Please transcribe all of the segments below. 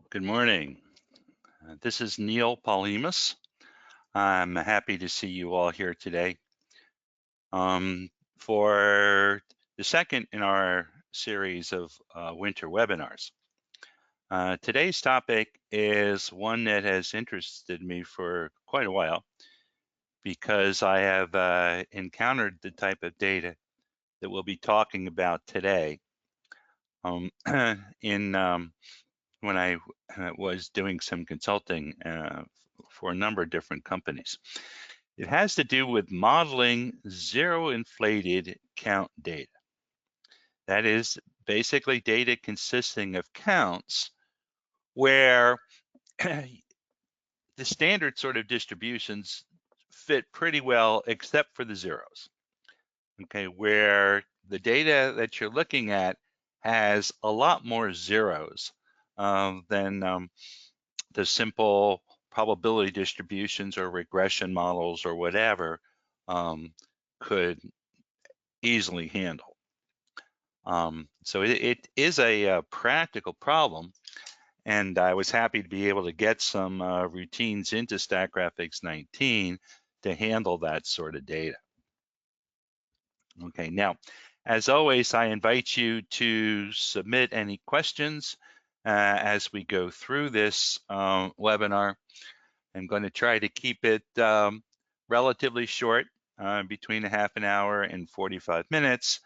Good morning. This is Neil Paulimus. I'm happy to see you all here today for the second in our series of winter webinars. Today's topic is one that has interested me for quite a while because I have encountered the type of data that we'll be talking about today when I was doing some consulting for a number of different companies. It has to do with modeling zero-inflated count data. That is basically data consisting of counts where the standard sort of distributions fit pretty well except for the zeros. Okay, where the data that you're looking at has a lot more zeros than the simple probability distributions or regression models or whatever could easily handle. So it is a practical problem, and I was happy to be able to get some routines into Statgraphics 19 to handle that sort of data. Okay, now, as always, I invite you to submit any questions as we go through this webinar. I'm going to try to keep it relatively short, between a half an hour and 45 minutes,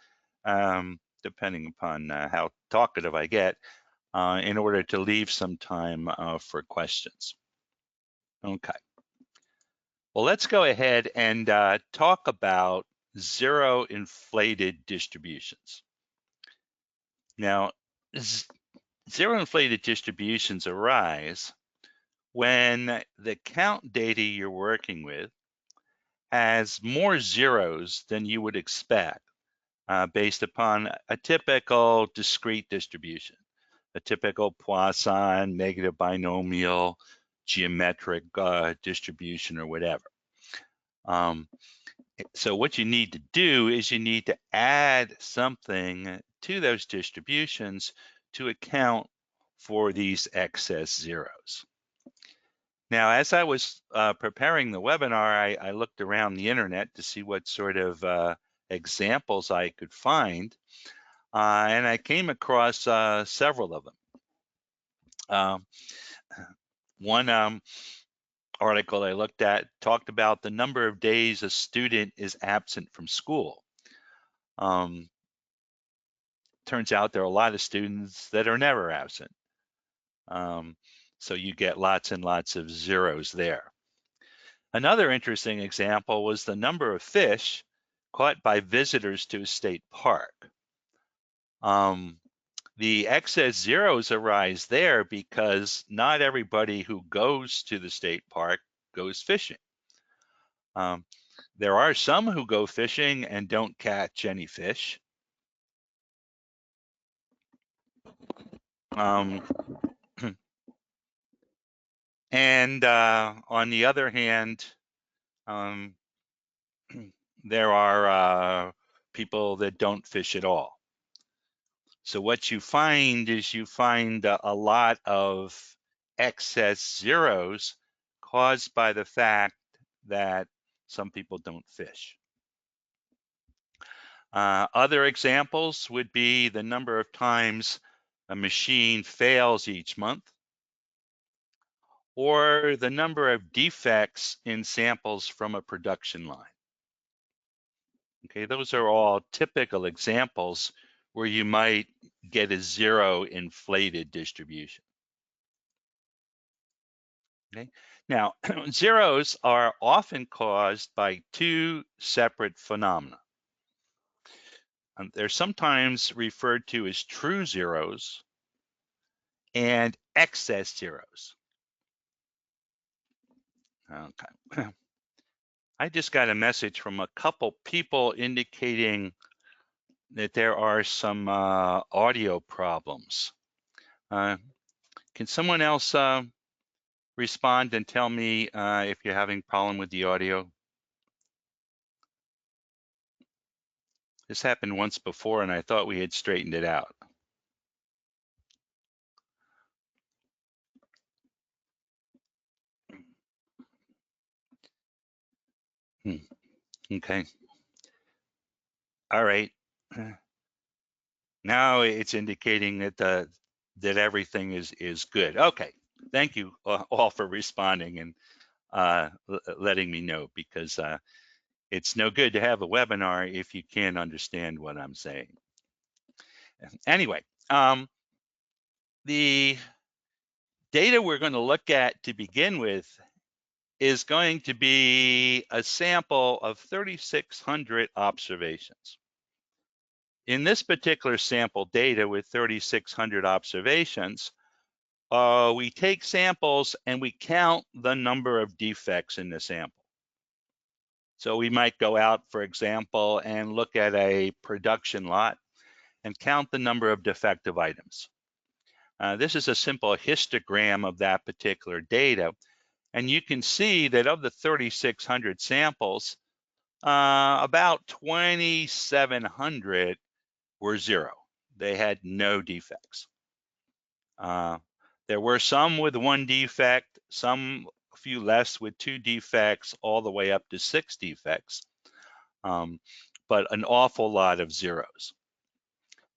depending upon how talkative I get, in order to leave some time for questions. Okay. Well, let's go ahead and talk about zero-inflated distributions. Now, zero-inflated distributions arise when the count data you're working with has more zeros than you would expect based upon a typical discrete distribution, a typical Poisson, negative binomial, geometric distribution or whatever. So what you need to do is you need to add something to those distributions to account for these excess zeros. Now, as I was preparing the webinar, I looked around the internet to see what sort of examples I could find, and I came across several of them. One article I looked at talked about the number of days a student is absent from school. Turns out there are a lot of students that are never absent. So you get lots and lots of zeros there. Another interesting example was the number of fish caught by visitors to a state park. The excess zeros arise there because not everybody who goes to the state park goes fishing. There are some who go fishing and don't catch any fish. And on the other hand, there are people that don't fish at all. So what you find is you find a lot of excess zeros caused by the fact that some people don't fish. Other examples would be the number of times a machine fails each month, or the number of defects in samples from a production line. Okay, those are all typical examples where you might get a zero-inflated distribution. Okay, now zeros are often caused by two separate phenomena. They're sometimes referred to as true zeros and excess zeros. Okay. I just got a message from a couple people indicating that there are some audio problems. Can someone else respond and tell me if you're having a problem with the audio? This happened once before and I thought we had straightened it out. Okay. All right. Now it's indicating that that everything is good. Okay. Thank you all for responding and letting me know, because it's no good to have a webinar if you can't understand what I'm saying. Anyway, the data we're going to look at to begin with is going to be a sample of 3,600 observations. In this particular sample data with 3,600 observations, we take samples and we count the number of defects in the sample. So we might go out, for example, and look at a production lot and count the number of defective items. This is a simple histogram of that particular data. And you can see that of the 3,600 samples, about 2,700 were zero. They had no defects. There were some with one defect, some a few less with two defects, all the way up to 6 defects, but an awful lot of zeros.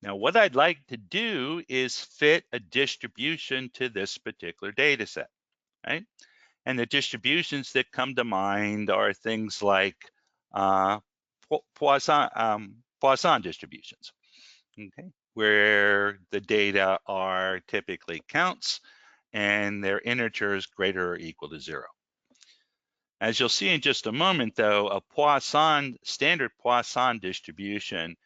Now, what I'd like to do is fit a distribution to this particular data set, right? And the distributions that come to mind are things like Poisson distributions, okay, where the data are typically counts and their integers greater or equal to 0. As you'll see in just a moment, though, a standard Poisson distribution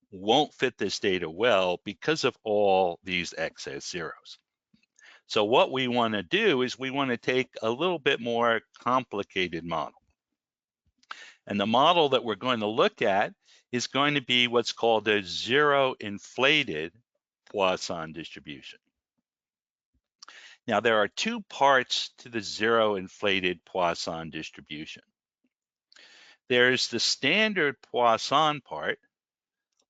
won't fit this data well because of all these excess zeros. So what we want to do is we want to take a little bit more complicated model. And the model that we're going to look at is going to be what's called a zero-inflated Poisson distribution. Now, there are two parts to the zero-inflated Poisson distribution. There's the standard Poisson part,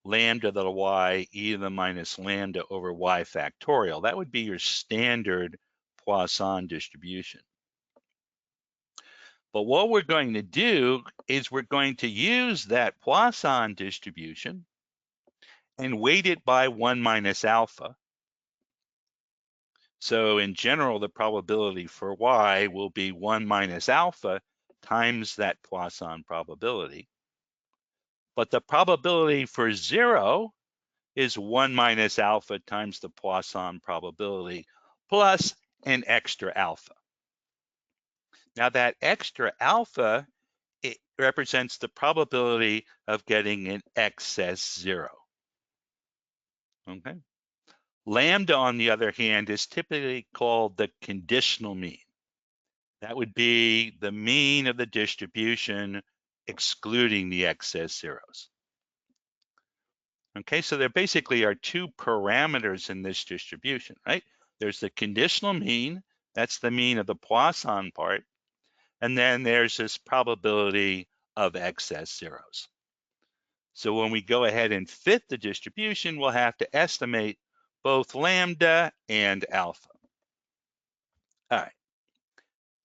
lambda to the y e to the minus lambda over y factorial. That would be your standard Poisson distribution. But what we're going to do is we're going to use that Poisson distribution and weight it by 1 minus alpha. So in general, the probability for y will be 1 minus alpha times that Poisson probability. But the probability for 0 is 1 minus alpha times the Poisson probability plus an extra alpha. Now that extra alpha, it represents the probability of getting an excess 0. Okay. Lambda, on the other hand, is typically called the conditional mean. That would be the mean of the distribution excluding the excess zeros. Okay, so there basically are two parameters in this distribution, right? There's the conditional mean, that's the mean of the Poisson part, and then there's this probability of excess zeros. So when we go ahead and fit the distribution, we'll have to estimate both lambda and alpha. All right.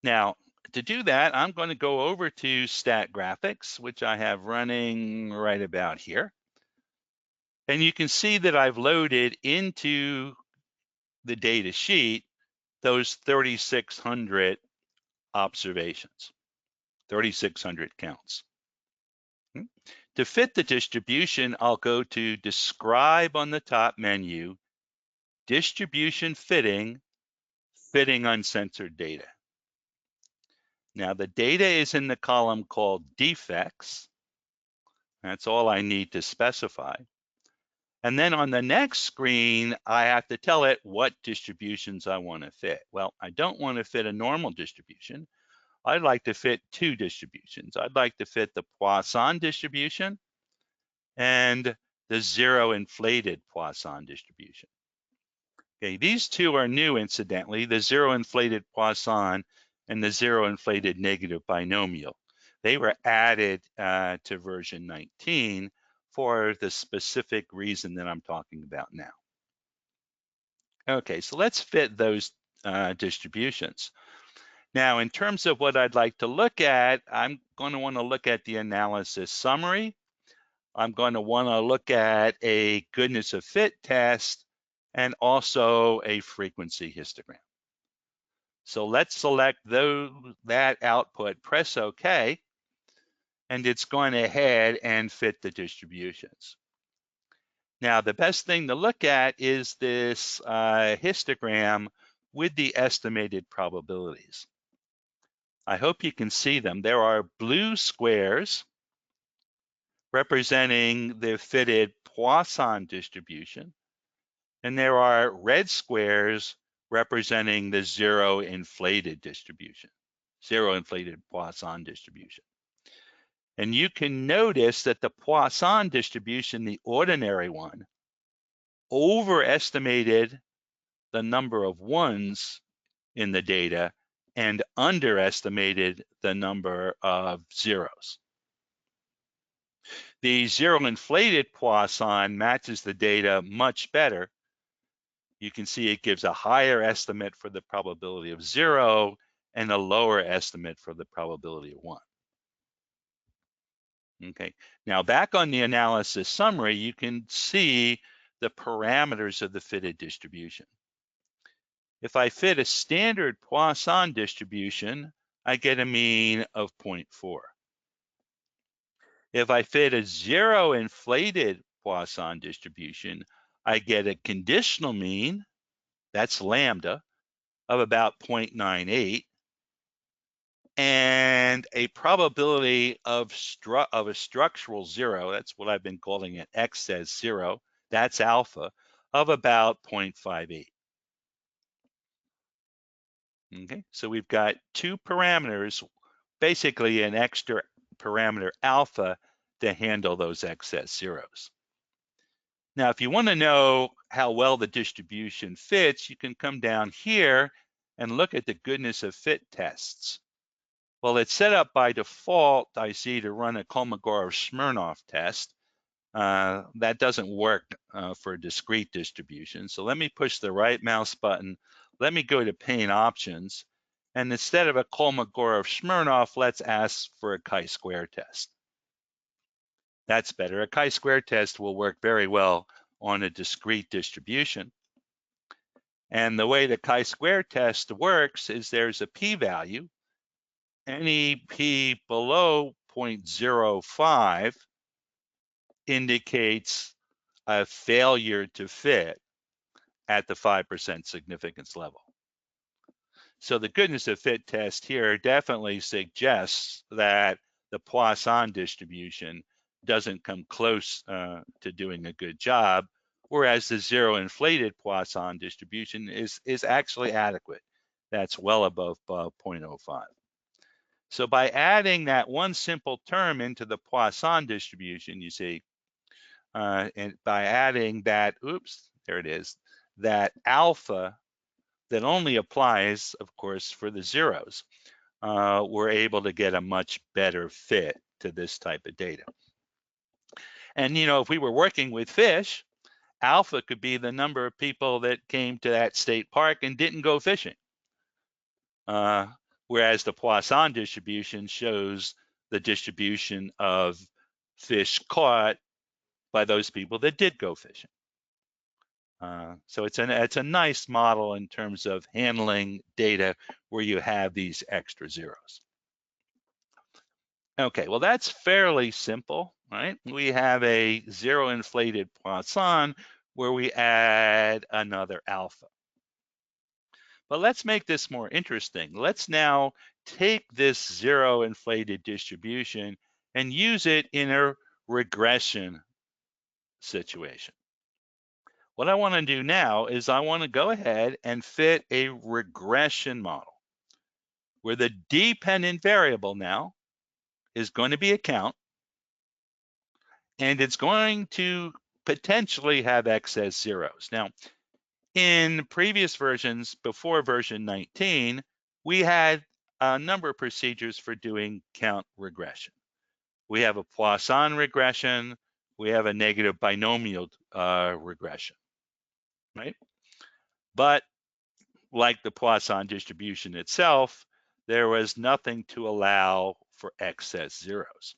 Now, to do that, I'm going to go over to Statgraphics, which I have running right about here. And you can see that I've loaded into the data sheet those 3,600 observations, 3,600 counts. To fit the distribution, I'll go to Describe on the top menu, Distribution Fitting, Fitting Uncensored Data. Now the data is in the column called Defects. That's all I need to specify. And then on the next screen, I have to tell it what distributions I want to fit. Well, I don't want to fit a normal distribution. I'd like to fit two distributions. I'd like to fit the Poisson distribution and the zero-inflated Poisson distribution. Okay, these two are new, incidentally, the zero-inflated Poisson and the zero-inflated negative binomial. They were added to version 19 for the specific reason that I'm talking about now. Okay, so let's fit those distributions. Now, in terms of what I'd like to look at, I'm going to want to look at the analysis summary. I'm going to want to look at a goodness of fit test and also a frequency histogram. So let's select that output, press OK, and it's going ahead and fit the distributions. Now, the best thing to look at is this histogram with the estimated probabilities. I hope you can see them. There are blue squares representing the fitted Poisson distribution, and there are red squares representing the zero-inflated distribution, zero-inflated Poisson distribution. And you can notice that the Poisson distribution, the ordinary one, overestimated the number of ones in the data and underestimated the number of zeros. The zero-inflated Poisson matches the data much better. You can see it gives a higher estimate for the probability of 0 and a lower estimate for the probability of 1. Okay, now back on the analysis summary, you can see the parameters of the fitted distribution. If I fit a standard Poisson distribution, I get a mean of 0.4. If I fit a zero-inflated Poisson distribution, I get a conditional mean, that's lambda, of about 0.98, and a probability of a structural zero, that's what I've been calling it, x says 0, that's alpha, of about 0.58. Okay, so we've got two parameters, basically an extra parameter alpha to handle those excess zeros. Now, if you want to know how well the distribution fits, you can come down here and look at the goodness of fit tests. Well, it's set up by default, I see, to run a Kolmogorov-Smirnov test. That doesn't work for a discrete distribution. So let me push the right mouse button. Let me go to pane options. And instead of a Kolmogorov-Smirnov, let's ask for a chi-square test. That's better. A chi-square test will work very well on a discrete distribution. And the way the chi-square test works is there's a p-value. Any p below 0.05 indicates a failure to fit at the 5% significance level. So the goodness of fit test here definitely suggests that the Poisson distribution doesn't come close to doing a good job, whereas the zero-inflated Poisson distribution is actually adequate. That's well above 0.05. So by adding that one simple term into the Poisson distribution, you see, and by adding that, oops, there it is, that alpha that only applies, of course, for the zeros, we're able to get a much better fit to this type of data. And, you know, if we were working with fish, alpha could be the number of people that came to that state park and didn't go fishing. Whereas the Poisson distribution shows the distribution of fish caught by those people that did go fishing. So it's a nice model in terms of handling data where you have these extra zeros. Okay, well, that's fairly simple, right? We have a zero-inflated Poisson where we add another alpha. But let's make this more interesting. Let's now take this zero-inflated distribution and use it in a regression situation. What I want to do now is I want to go ahead and fit a regression model where the dependent variable now is going to be a count, and it's going to potentially have excess zeros. Now, in previous versions, before version 19, we had a number of procedures for doing count regression. We have a Poisson regression, we have a negative binomial regression, right? But like the Poisson distribution itself, there was nothing to allow for excess zeros.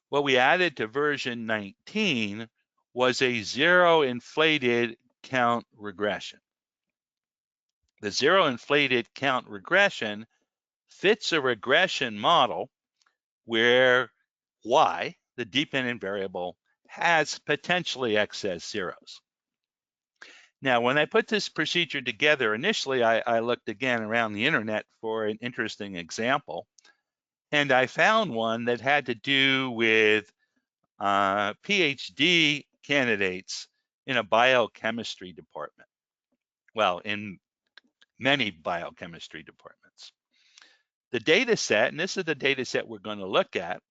What we added to version 19 was a zero-inflated count regression. The zero-inflated count regression fits a regression model where y, the dependent variable, has potentially excess zeros. Now, when I put this procedure together, initially I looked again around the internet for an interesting example, and I found one that had to do with PhD candidates in a biochemistry department. Well, in many biochemistry departments. The data set, and this is the data set we're going to look at,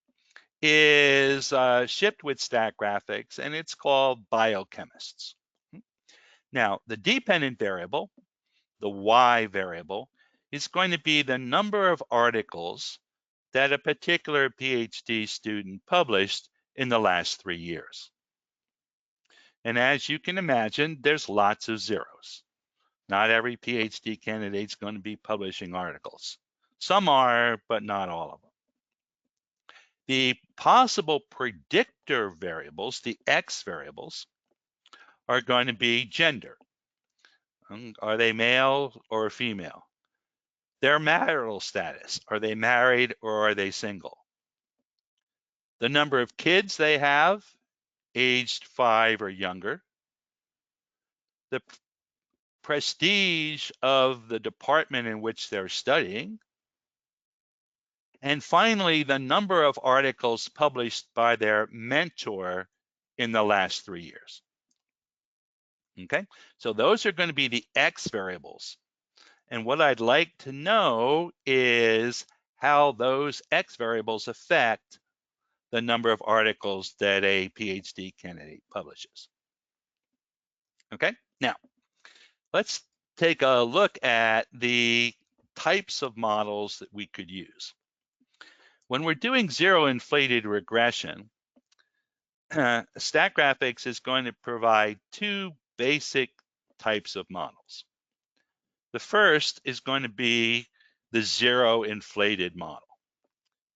is shipped with Statgraphics, and it's called biochemists. Now, the dependent variable, the y variable, is going to be the number of articles that a particular PhD student published in the last 3 years. And as you can imagine, there's lots of zeros. Not every PhD candidate is going to be publishing articles. Some are, but not all of them. The possible predictor variables, the X variables, are going to be gender. Are they male or female? Their marital status. Are they married or are they single? The number of kids they have, aged 5 or younger. The prestige of the department in which they're studying. And finally, the number of articles published by their mentor in the last 3 years. Okay, so those are going to be the X variables. And what I'd like to know is how those X variables affect the number of articles that a PhD candidate publishes. Okay, now let's take a look at the types of models that we could use. When we're doing zero-inflated regression, Statgraphics is going to provide 2 basic types of models. The first is going to be the zero-inflated model.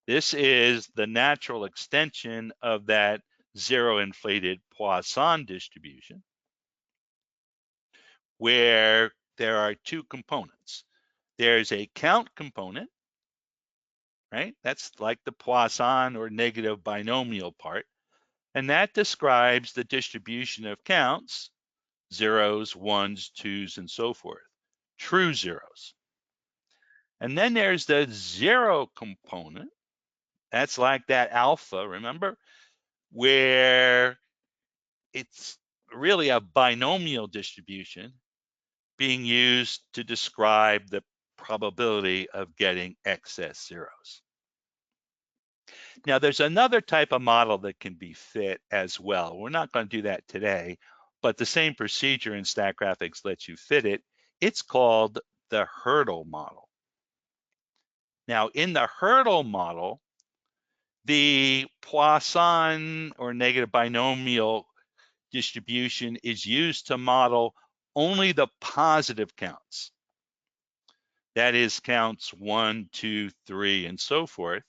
This is the natural extension of that zero-inflated Poisson distribution, where there are 2 components. There's a count component, right? That's like the Poisson or negative binomial part. And that describes the distribution of counts, zeros, ones, twos, and so forth, true zeros. And then there's the zero component. That's like that alpha, remember? Where it's really a binomial distribution being used to describe the probability of getting excess zeros. Now, there's another type of model that can be fit as well. We're not going to do that today, but the same procedure in Statgraphics lets you fit it. It's called the hurdle model. Now, in the hurdle model, the Poisson or negative binomial distribution is used to model only the positive counts. That is counts 1, 2, 3, and so forth.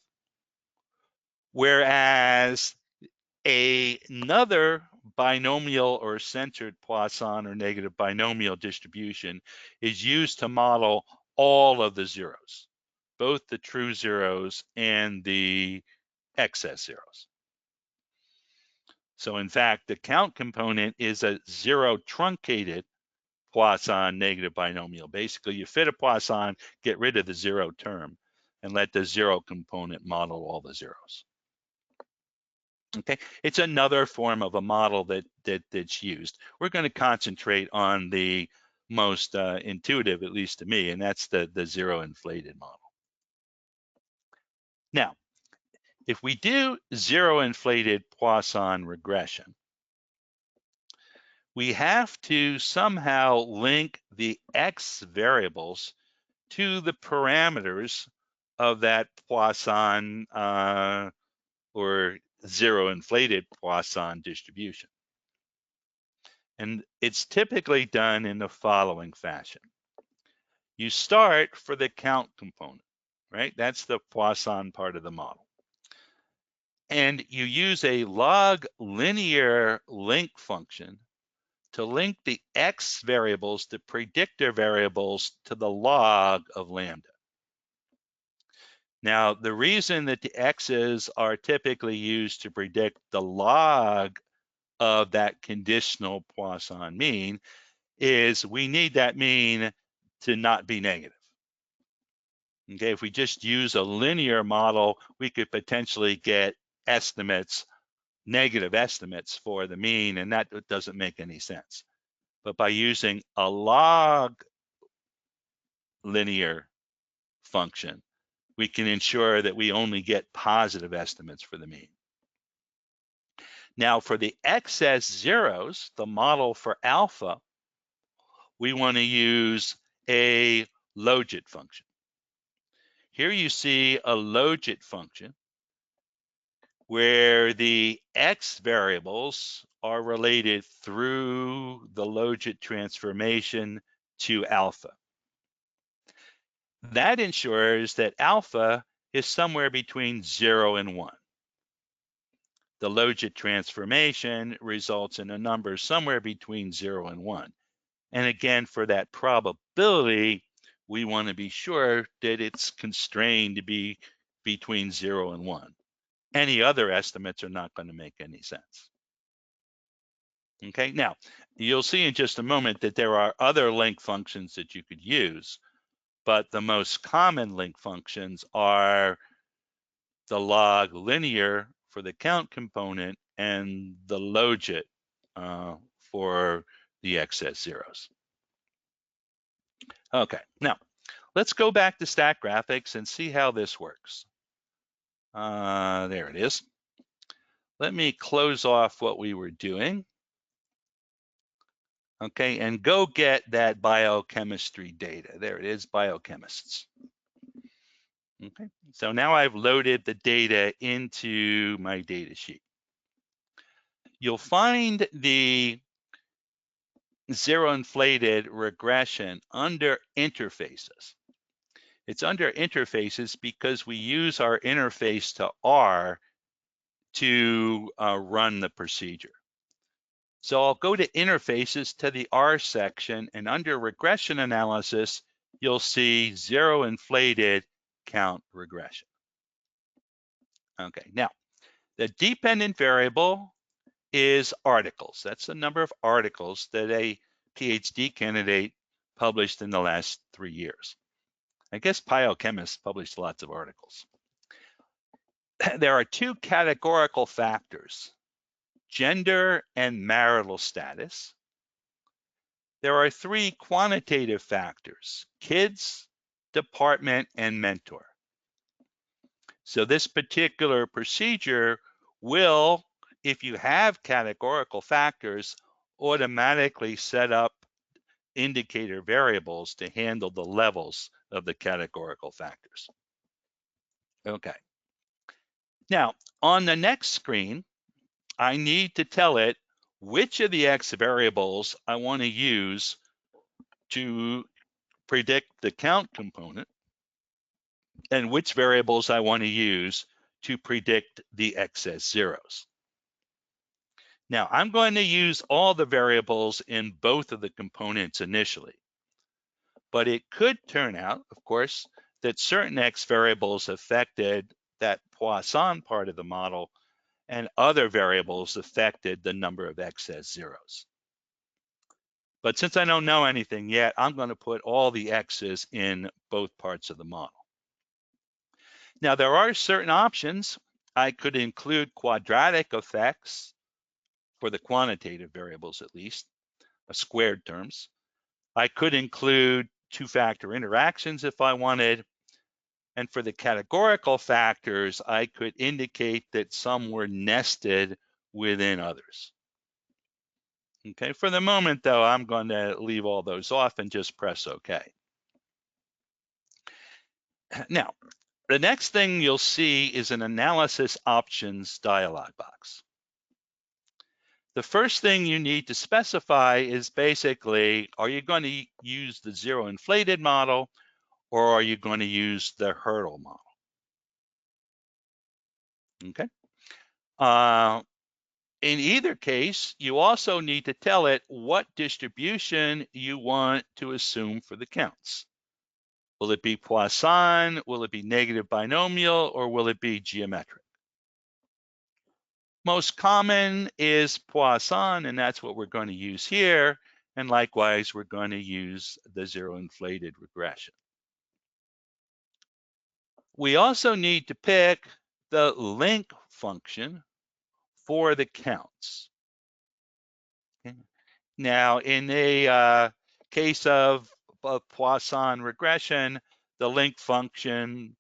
Whereas another binomial or centered Poisson or negative binomial distribution is used to model all of the zeros, both the true zeros and the excess zeros. So in fact, the count component is a zero truncated Poisson negative binomial. Basically, you fit a Poisson, get rid of the zero term, and let the zero component model all the zeros. Okay, it's another form of a model that's used. We're going to concentrate on the most intuitive, at least to me, and that's the zero-inflated model. Now, if we do zero-inflated Poisson regression, we have to somehow link the X variables to the parameters of that Poisson or zero-inflated Poisson distribution. And it's typically done in the following fashion. You start for the count component. right? That's the Poisson part of the model. And you use a log linear link function to link the x variables, the predictor variables, to the log of lambda. Now, the reason that the x's are typically used to predict the log of that conditional Poisson mean is we need that mean to not be negative. Okay, if we just use a linear model, we could potentially get estimates, negative estimates for the mean, and that doesn't make any sense. But by using a log linear function, we can ensure that we only get positive estimates for the mean. Now, for the excess zeros, the model for alpha, we want to use a logit function. Here you see a logit function where the x variables are related through the logit transformation to alpha. That ensures that alpha is somewhere between 0 and 1. The logit transformation results in a number somewhere between 0 and 1. And again, for that probability, we want to be sure that it's constrained to be between 0 and 1. Any other estimates are not going to make any sense. Okay, now, you'll see in just a moment that there are other link functions that you could use, but the most common link functions are the log linear for the count component and the logit for the excess zeros. Okay, now let's go back to Statgraphics and see how this works. There it is. Let me close off what we were doing. Okay, and go get that biochemistry data. There it is, biochemists. Okay, so now I've loaded the data into my data sheet. You'll find the zero-inflated regression under interfaces. It's under interfaces because we use our interface to R to run the procedure. So I'll go to interfaces to the R section, and under regression analysis, you'll see zero-inflated count regression. Okay, now the dependent variable is articles. That's the number of articles that a PhD candidate published in the last 3 years. I guess biochemists published lots of articles. There are 2 categorical factors: gender and marital status. There are 3 quantitative factors: kids, department, and mentor. So this particular procedure will, if you have categorical factors, automatically set up indicator variables to handle the levels of the categorical factors. Okay. Now, on the next screen, I need to tell it which of the X variables I want to use to predict the count component and which variables I want to use to predict the excess zeros. Now, I'm going to use all the variables in both of the components initially, but it could turn out, of course, that certain X variables affected that Poisson part of the model and other variables affected the number of excess zeros. But since I don't know anything yet, I'm going to put all the X's in both parts of the model. Now, there are certain options. I could include quadratic effects for the quantitative variables, at least, squared terms. I could include 2-factor interactions if I wanted. And for the categorical factors, I could indicate that some were nested within others. Okay, for the moment, though, I'm going to leave all those off and just press OK. Now, the next thing you'll see is an analysis options dialog box. The first thing you need to specify is basically, are you going to use the zero-inflated model, or are you going to use the hurdle model? Okay. In either case, you also need to tell it what distribution you want to assume for the counts. Will it be Poisson? Will it be negative binomial? Or will it be geometric? Most common is Poisson, and that's what we're going to use here. And likewise, we're going to use the zero-inflated regression. We also need to pick the link function for the counts. Okay. Now, in a case of Poisson regression, the link function,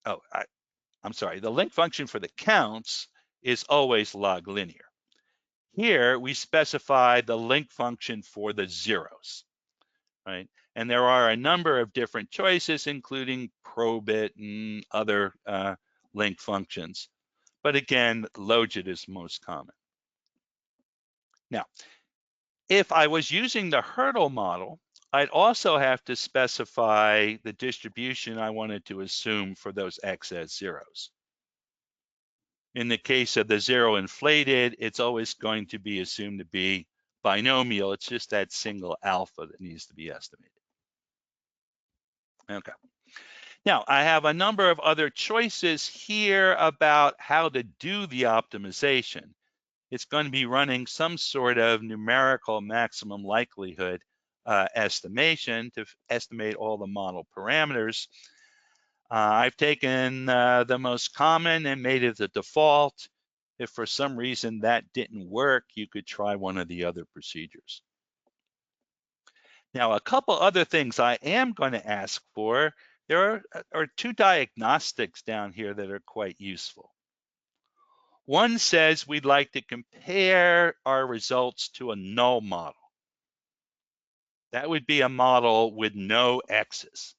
the link function for the counts is always log linear. Here, we specify the link function for the zeros, right? And there are a number of different choices, including probit and other link functions. But again, logit is most common. Now, if I was using the hurdle model, I'd also have to specify the distribution I wanted to assume for those x as zeros. In the case of the zero-inflated, it's always going to be assumed to be binomial. It's just that single alpha that needs to be estimated. Okay. Now, I have a number of other choices here about how to do the optimization. It's going to be running some sort of numerical maximum likelihood estimation to estimate all the model parameters. I've taken the most common and made it the default. If for some reason that didn't work, you could try one of the other procedures. Now, a couple other things I am going to ask for. There are two diagnostics down here that are quite useful. One says we'd like to compare our results to a null model. That would be a model with no x's.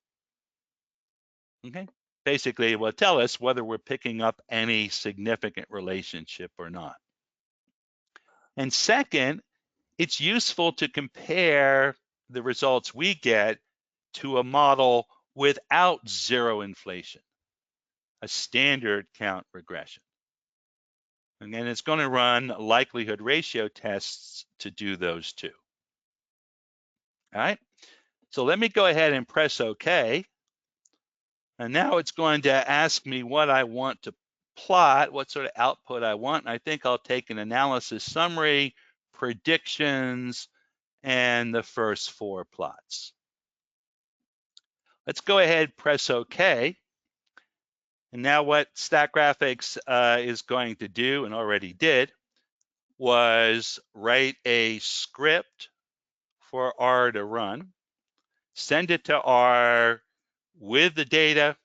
Okay. Basically, it will tell us whether we're picking up any significant relationship or not. And second, it's useful to compare the results we get to a model without zero inflation, a standard count regression. And it's going to run likelihood ratio tests to do those two. All right. So let me go ahead and press OK. And now it's going to ask me what I want to plot, what sort of output I want. And I think I'll take an analysis summary, predictions, and the first 4 plots. Let's go ahead, press OK. And now what Statgraphics is going to do, and already did, was write a script for R to run, send it to R with the data,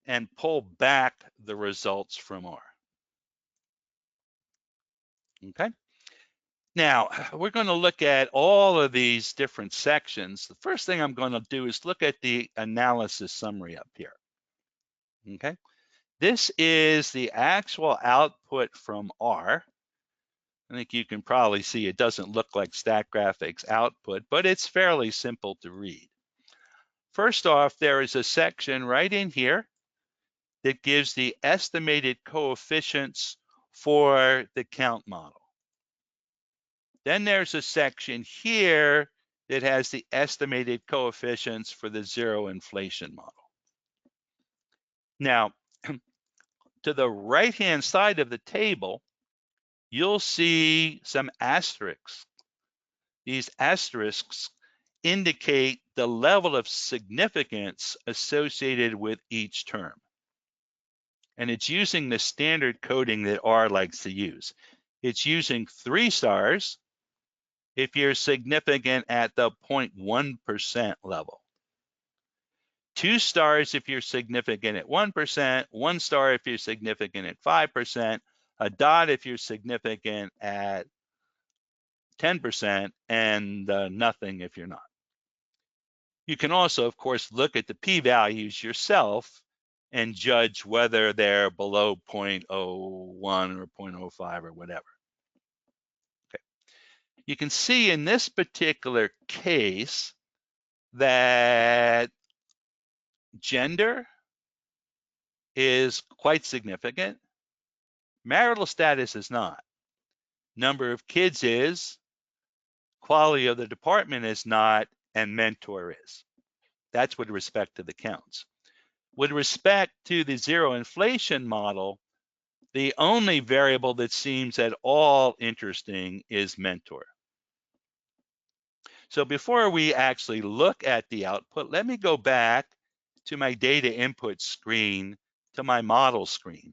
and pull back the results from R. Okay. Now, we're going to look at all of these different sections. The first thing I'm going to do is look at the analysis summary up here. Okay. This is the actual output from R. I think you can probably see it doesn't look like Statgraphics output, but it's fairly simple to read. First off, there is a section right in here that gives the estimated coefficients for the count model. Then there's a section here that has the estimated coefficients for the zero inflation model. Now, to the right-hand side of the table, you'll see some asterisks. These asterisks indicate the level of significance associated with each term. And it's using the standard coding that R likes to use. It's using 3 stars if you're significant at the 0.1% level. 2 stars if you're significant at 1%, 1 star if you're significant at 5%, a dot if you're significant at 10%, and nothing if you're not. You can also, of course, look at the p-values yourself and judge whether they're below 0.01 or 0.05 or whatever. Okay. You can see in this particular case that gender is quite significant. Marital status is not. Number of kids is. Quality of the department is not, and mentor is. That's with respect to the counts. With respect to the zero inflation model, the only variable that seems at all interesting is mentor. So before we actually look at the output, let me go back to my data input screen, to my model screen.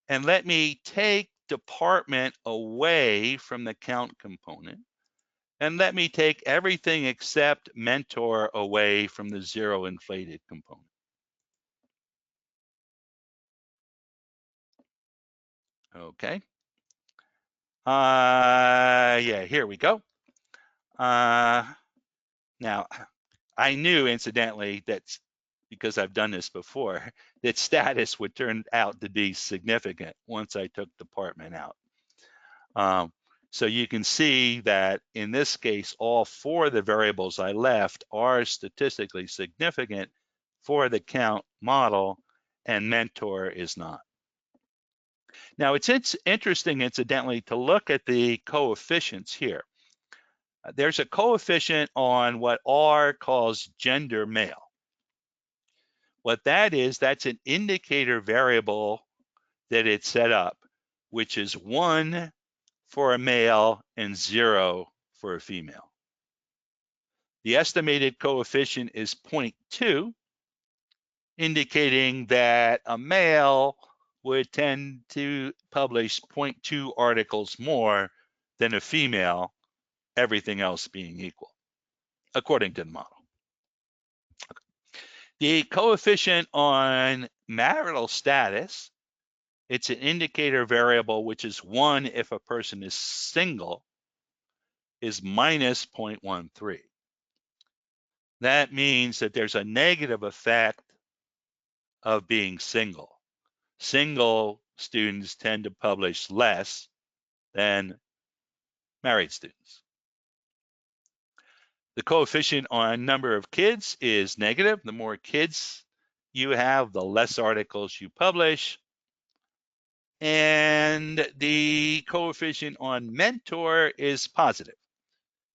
And let me take department away from the count component. And let me take everything except mentor away from the zero inflated component. Okay. Yeah, here we go. Now, I knew, incidentally, that because I've done this before, that status would turn out to be significant once I took department out. So you can see that in this case, all four of the variables I left are statistically significant for the count model, and mentor is not. Now, it's interesting, incidentally, to look at the coefficients here. There's a coefficient on what R calls gender male. What that is, that's an indicator variable that it's set up, which is 1 for a male and 0 for a female. The estimated coefficient is 0.2, indicating that a male would tend to publish 0.2 articles more than a female, everything else being equal, according to the model. The coefficient on marital status, it's an indicator variable, which is 1 if a person is single, is minus 0.13. That means that there's a negative effect of being single. Single students tend to publish less than married students. The coefficient on number of kids is negative. The more kids you have, the less articles you publish. And the coefficient on mentor is positive.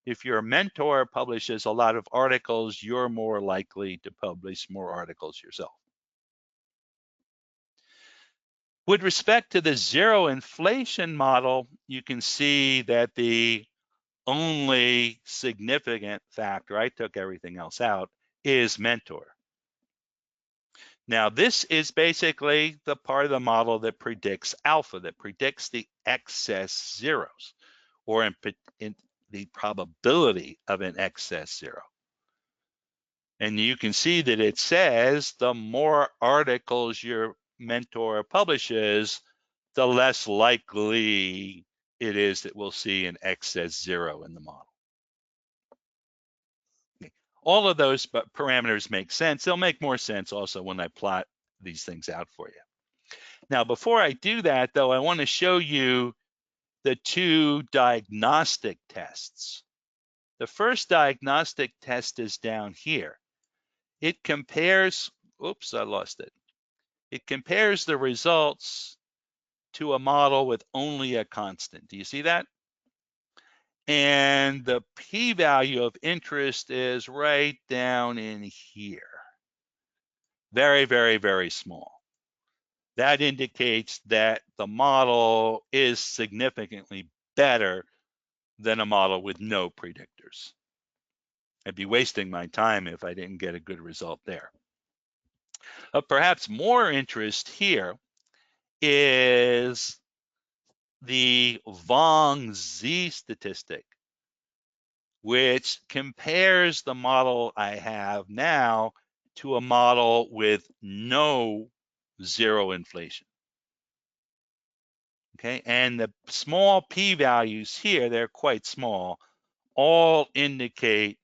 If your mentor publishes a lot of articles, you're more likely to publish more articles yourself. With respect to the zero inflation model, you can see that the only significant factor, I took everything else out, is mentor. Now, this is basically the part of the model that predicts alpha, that predicts the excess zeros, or in the probability of an excess zero. And you can see that it says the more articles your mentor publishes, the less likely it is that we'll see an excess zero in the model. All of those parameters make sense. They'll make more sense also when I plot these things out for you. Now, before I do that, though, I want to show you the two diagnostic tests. The first diagnostic test is down here. It compares, oops, I lost it. It compares the results to a model with only a constant. Do you see that? And the p-value of interest is right down in here. Very, very, very small. That indicates that the model is significantly better than a model with no predictors. I'd be wasting my time if I didn't get a good result there. Of perhaps more interest here is the Vong Z statistic, which compares the model I have now to a model with no zero inflation. Okay, and the small p-values here, they're quite small, all indicate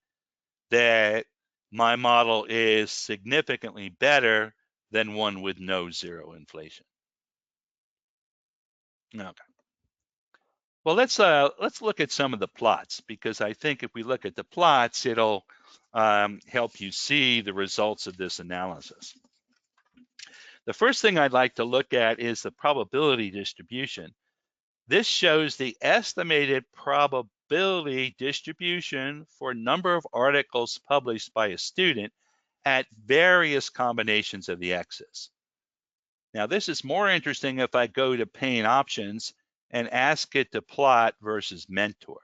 that my model is significantly better than one with no zero inflation. Okay. Well, let's look at some of the plots, because I think if we look at the plots, it'll help you see the results of this analysis. The first thing I'd like to look at is the probability distribution. This shows the estimated probability distribution for number of articles published by a student at various combinations of the X's. Now, this is more interesting if I go to pane options and ask it to plot versus mentor.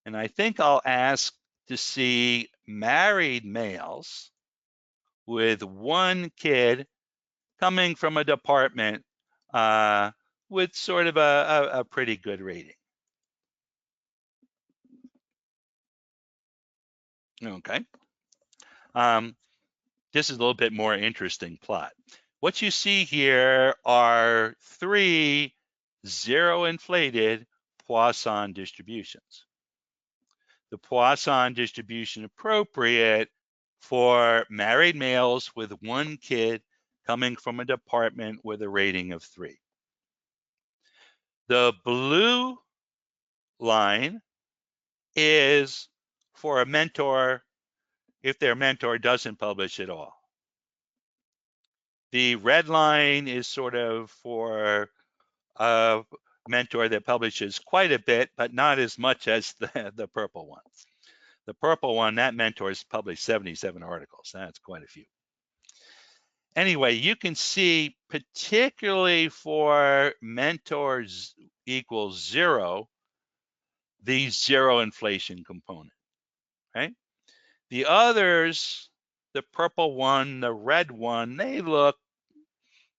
And I think I'll ask to see married males with one kid coming from a department with sort of a pretty good rating. Okay. This is a little bit more interesting plot. What you see here are 3 zero-inflated Poisson distributions. The Poisson distribution appropriate for married males with one kid coming from a department with a rating of 3. The blue line is for a mentor if their mentor doesn't publish at all. The red line is sort of for a mentor that publishes quite a bit, but not as much as the purple one. The purple one, that mentor has published 77 articles. That's quite a few. Anyway, you can see, particularly for mentors equals 0, the zero inflation component, right? The others, the purple one, the red one, they look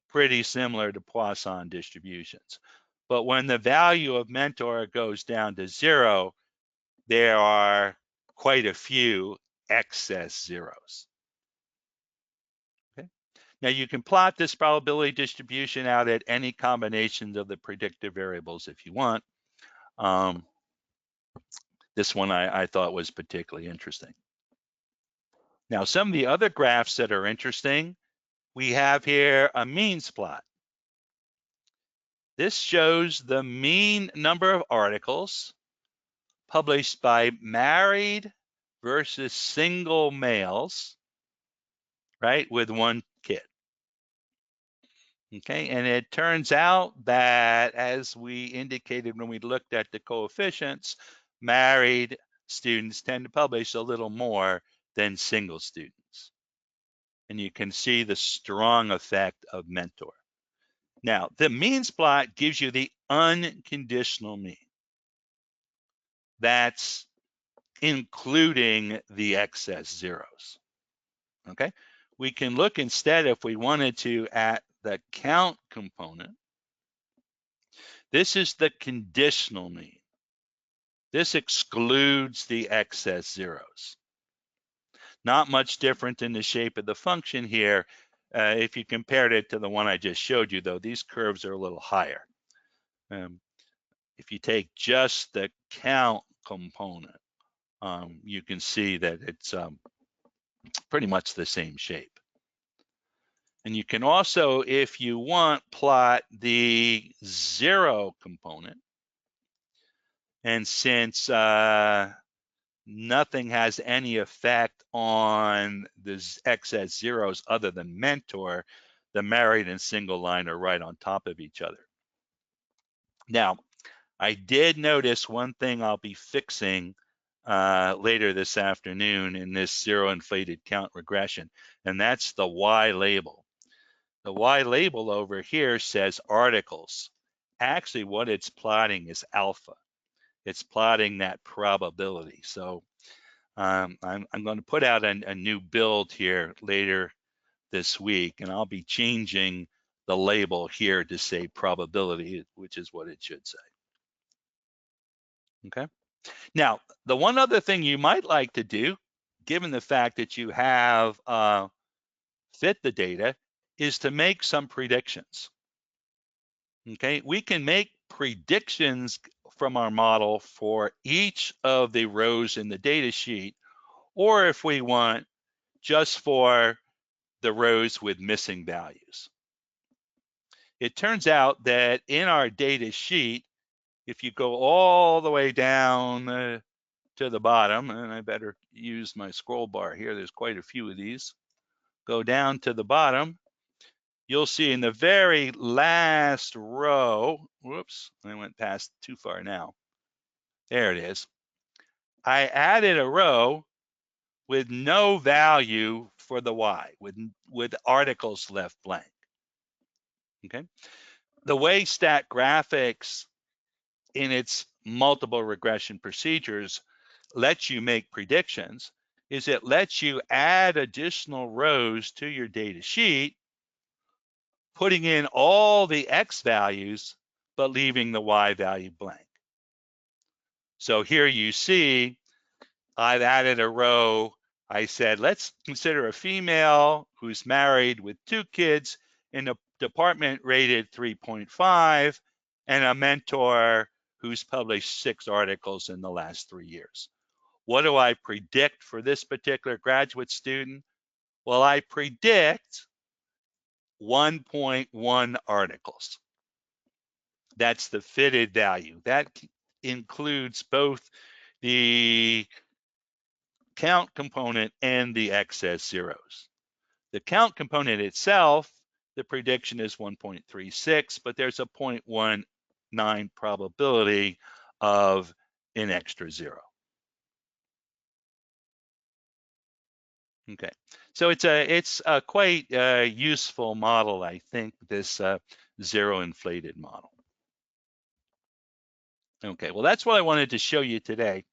pretty similar to Poisson distributions. But when the value of mentor goes down to 0, there are quite a few excess zeros. Okay. Now you can plot this probability distribution out at any combinations of the predictive variables if you want. This one I thought was particularly interesting. Now, some of the other graphs that are interesting, we have here a means plot. This shows the mean number of articles published by married versus single males, right, with one kid. Okay, and it turns out that, as we indicated when we looked at the coefficients, married students tend to publish a little more than single students. And you can see the strong effect of mentor. Now, the means plot gives you the unconditional mean. That's including the excess zeros. Okay, we can look instead, if we wanted to, at the count component. This is the conditional mean. This excludes the excess zeros. Not much different in the shape of the function here. If you compared it to the one I just showed you, though, these curves are a little higher. If you take just the count component, you can see that it's pretty much the same shape. And you can also, if you want, plot the zero component. And since nothing has any effect on the excess zeros other than mentor, the married and single line are right on top of each other. Now, I did notice one thing I'll be fixing later this afternoon in this zero-inflated count regression, and that's the Y label. The Y label over here says articles. Actually, what it's plotting is alpha. It's plotting that probability. So I'm going to put out a new build here later this week, and I'll be changing the label here to say probability, which is what it should say. Okay. Now, the one other thing you might like to do, given the fact that you have fit the data, is to make some predictions. Okay, we can make predictions from our model for each of the rows in the data sheet, or if we want, just for the rows with missing values. It turns out that in our data sheet, if you go all the way down to to the bottom, and I better use my scroll bar here. There's quite a few of these. Go down to the bottom. You'll see in the very last row, whoops, I went past too far now. There it is. I added a row with no value for the Y, with articles left blank. Okay. The way Statgraphics in its multiple regression procedures lets you make predictions is it lets you add additional rows to your data sheet, putting in all the X values, but leaving the Y value blank. So here you see, I've added a row. I said, let's consider a female who's married with 2 kids in a department rated 3.5 and a mentor who's published 6 articles in the last 3 years. What do I predict for this particular graduate student? Well, I predict 1.1 articles. That's the fitted value. That includes both the count component and the excess zeros. The count component itself, the prediction is 1.36, but there's a 0.19 probability of an extra zero. Okay, so it's a quite useful model, I think, this zero-inflated model. Okay, well, that's what I wanted to show you today.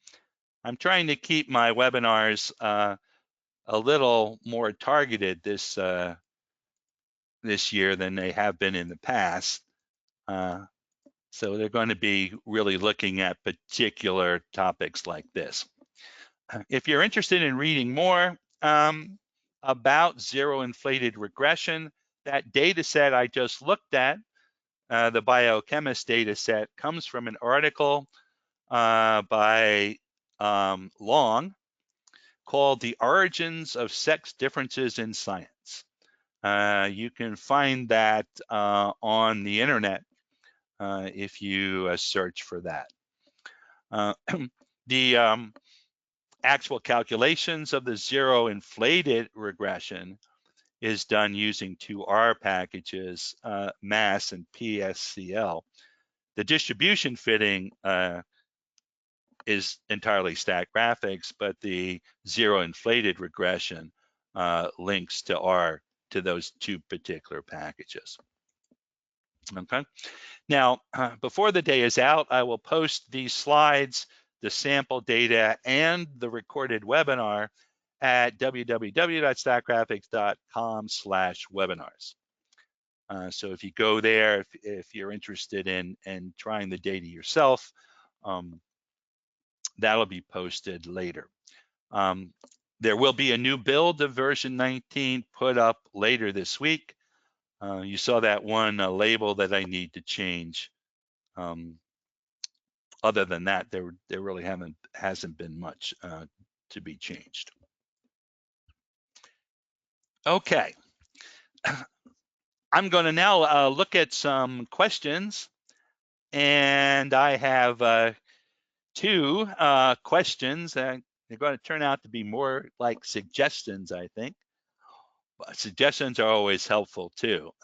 I'm trying to keep my webinars a little more targeted this year than they have been in the past. So they're going to be really looking at particular topics like this. If you're interested in reading more about zero-inflated regression, that data set I just looked at, the biochemist data set, comes from an article by Long called The Origins of Sex Differences in Science. You can find that on the internet if you search for that. The actual calculations of the zero-inflated regression is done using 2 R packages, MASS and PSCL. The distribution fitting is entirely Statgraphics, but the zero-inflated regression links to those 2 particular packages. Okay. Now, before the day is out, I will post these slides, the sample data, and the recorded webinar at www.statgraphics.com/webinars. So if you go there, if you're interested in trying the data yourself, that'll be posted later. There will be a new build of version 19 put up later this week. You saw that one label that I need to change. Other than that, there really hasn't been much to be changed. Okay, I'm going to now look at some questions, and I have 2 questions. They're going to turn out to be more like suggestions, I think. But suggestions are always helpful too.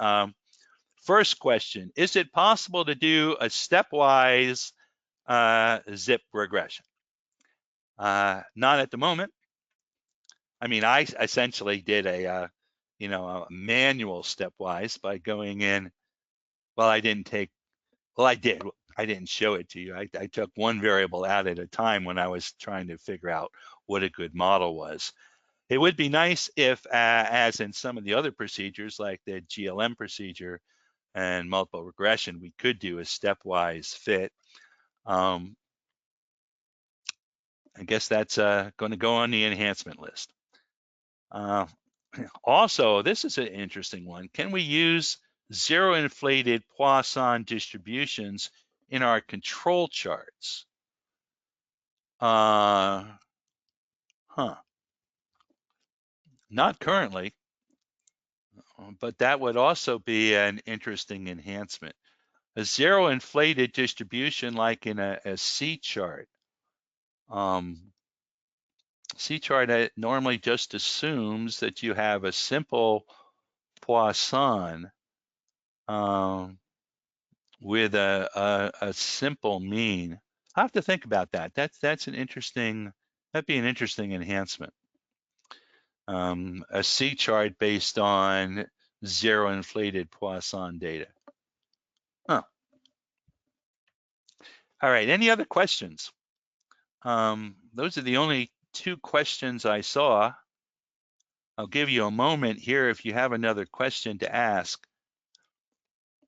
First question: is it possible to do a stepwise zip regression? Not at the moment. I mean, I essentially did a manual stepwise by going in. Well, I didn't show it to you. I took one variable out at a time when I was trying to figure out what a good model was. It would be nice if, as in some of the other procedures like the GLM procedure and multiple regression, we could do a stepwise fit. I guess that's going to go on the enhancement list. Also, this is an interesting one. Can we use zero-inflated Poisson distributions in our control charts? Not currently, but that would also be an interesting enhancement. A zero-inflated distribution like in a C chart C-chart normally just assumes that you have a simple Poisson with a simple mean. I have to think about that. That'd be an interesting enhancement. A C-chart based on zero-inflated Poisson data. Huh. All right, any other questions? Those are the only two questions I saw. I'll give you a moment here if you have another question to ask.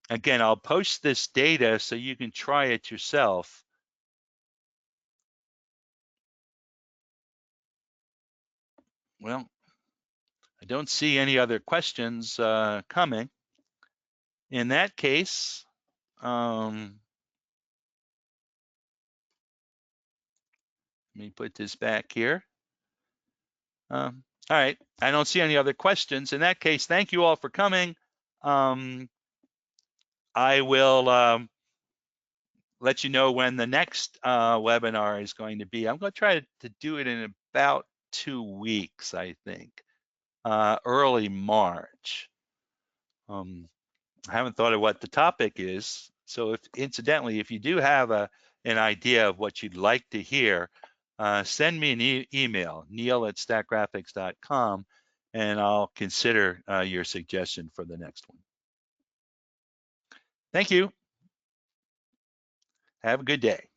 Again, I'll post this data so you can try it yourself. Well, I don't see any other questions coming. In that case, let me put this back here. All right, I don't see any other questions. In that case, thank you all for coming. I will let you know when the next webinar is going to be. I'm going to try to do it in about 2 weeks, I think, early March. I haven't thought of what the topic is. So if incidentally, if you do have an idea of what you'd like to hear, send me an email, neil@statgraphics.com, and I'll consider your suggestion for the next one. Thank you. Have a good day.